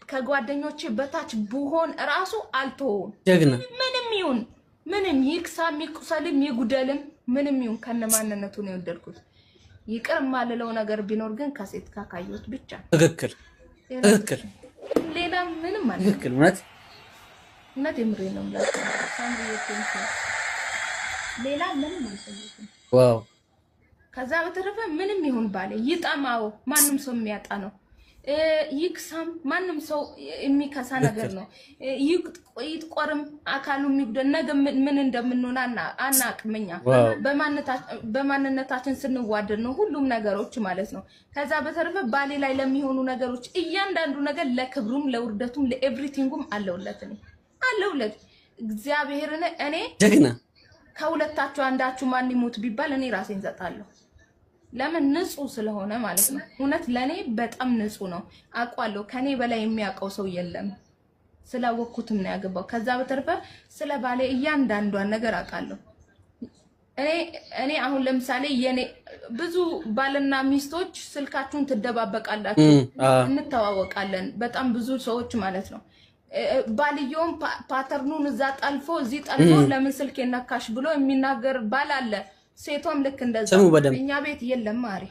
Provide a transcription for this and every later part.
ከጓደኞቼ በታች ብሆን ራሱ አልተውም። ጀግና ምንም ይሁን ምንም ይክሳም ይቁሰልም ይጉደልም ምንም ይሁን ከነማንነቱ ነው የወደድኩት። ይቅር ማለለው ነገር ቢኖር ግን ከሴት ጋር ካየሁት ብቻ። ትክክል ሌላ ምንም ማለት ትክክል እውነት የምሬ ነው ማለት ሌላ ምንም አልፈልግም። ዋው ከዛ በተረፈ ምንም ይሁን ባለ ይጣማው ማንም ሰው የሚያጣ ነው። ይክሳም ማንም ሰው የሚከሳ ነገር ነው። ይጥቆርም አካሉ የሚጉደል ነገ ምን እንደምንሆን አናቅምኛ። በማንነታችን ስንዋደድ ነው ሁሉም ነገሮች ማለት ነው። ከዛ በተረፈ ባሌ ላይ ለሚሆኑ ነገሮች እያንዳንዱ ነገር ለክብሩም ለውርደቱም ለኤቭሪቲንጉም አለውለት እግዚአብሔርን እኔ ጀግና ከሁለታችሁ አንዳችሁ ማን ይሞት ቢባል እኔ ራሴን ዘጣለሁ። ለምን ንጹህ ስለሆነ ማለት ነው። እውነት ለኔ በጣም ንጹህ ነው አቋለው። ከኔ በላይ የሚያውቀው ሰው የለም። ስላወኩትም ነው ያገባው። ከዛ በተረፈ ስለ ባሌ እያንዳንዷን ነገር አውቃለሁ። እኔ አሁን ለምሳሌ የኔ ብዙ ባልና ሚስቶች ስልካችሁን ትደባበቃላችሁ፣ እንተዋወቃለን በጣም ብዙ ሰዎች ማለት ነው። ባልየውም ፓተርኑን እዛ ጠልፎ እዚህ ጠልፎ ለምን ስልክ የነካሽ ብሎ የሚናገር ባል አለ። ሴቷም ልክ እንደዛ። እኛ ቤት የለም ማሪ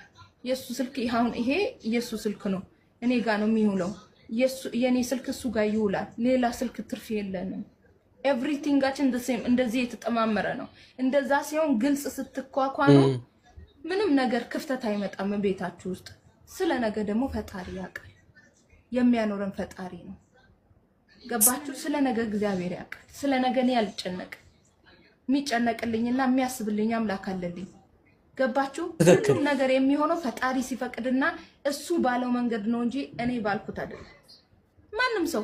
የሱ ስልክ አሁን ይሄ የሱ ስልክ ነው እኔ ጋር ነው የሚውለው። የኔ ስልክ እሱ ጋር ይውላል። ሌላ ስልክ ትርፍ የለንም። ኤቭሪቲንጋችን እንደዚህ የተጠማመረ ነው። እንደዛ ሲሆን ግልጽ ስትኳኳኑ ምንም ነገር ክፍተት አይመጣም ቤታችሁ ውስጥ። ስለ ነገ ደግሞ ፈጣሪ ያውቃል። የሚያኖረን ፈጣሪ ነው። ገባችሁ? ስለ ነገ እግዚአብሔር ያውቃል። ስለ ነገ እኔ አልጨነቅም። የሚጨነቅልኝና የሚያስብልኝ አምላክ አለልኝ። ገባችሁ? ሁሉም ነገር የሚሆነው ፈጣሪ ሲፈቅድና እሱ ባለው መንገድ ነው እንጂ እኔ ባልኩት አይደለም። ማንም ሰው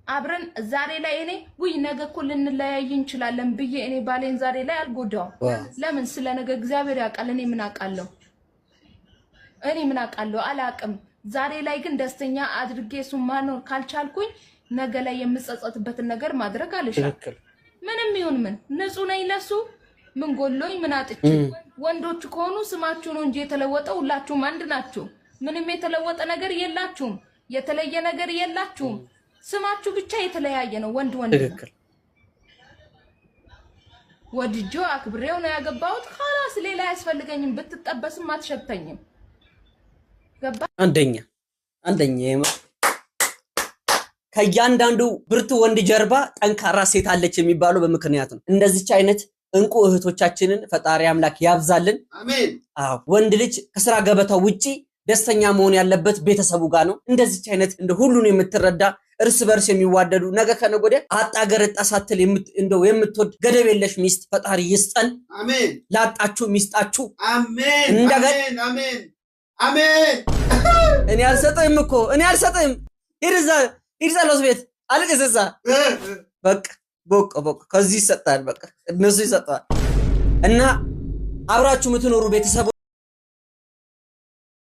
አብረን ዛሬ ላይ እኔ ነገ እኮ ልንለያይ እንችላለን ብዬ እኔ ባሌን ዛሬ ላይ አልጎዳውም። ለምን? ስለ ነገ እግዚአብሔር ያውቃል። እኔ ምን አውቃለሁ? አላውቅም። ዛሬ ላይ ግን ደስተኛ አድርጌ እሱ ማኖር ካልቻልኩኝ ነገ ላይ የምጸጸትበትን ነገር ማድረግ አልሻም። ምንም ይሁን ምን ንጹህ ነኝ ለሱ። ምን ጎሎኝ ምን አጥቼ? ወንዶች ከሆኑ ስማችሁ ነው እንጂ የተለወጠው ሁላችሁም አንድ ናችሁ። ምንም የተለወጠ ነገር የላችሁም። የተለየ ነገር የላችሁም። ስማችሁ ብቻ የተለያየ ነው። ወንድ ወድጆ አክብሬው ነው ያገባሁት። خلاص ሌላ ያስፈልገኝም። ብትጠበስም አትሸተኝም። ገባ? አንደኛ ከእያንዳንዱ ብርቱ ወንድ ጀርባ ጠንካራ ሴት አለች የሚባለው በምክንያት ነው። እንደዚች አይነት እንቁ እህቶቻችንን ፈጣሪ አምላክ ያብዛልን። አሜን። አዎ ወንድ ልጅ ከስራ ገበታው ውጪ ደስተኛ መሆን ያለበት ቤተሰቡ ጋር ነው። እንደዚች አይነት እንደ ሁሉን የምትረዳ እርስ በርስ የሚዋደዱ ነገ ከነገ ወዲያ አጣገረጣ ሳትል የምትወድ ገደብ የለሽ ሚስት ፈጣሪ ይስጠን። አሜን። ላጣችሁ ሚስጣችሁ። አሜን። አሜን። እኔ አልሰጥም። ይርዛሎስ ቤት አልቀሰሳ በቃ ከዚህ ይሰጣል። በቃ እነሱ ይሰጣል። እና አብራችሁ የምትኖሩ ቤተሰቦች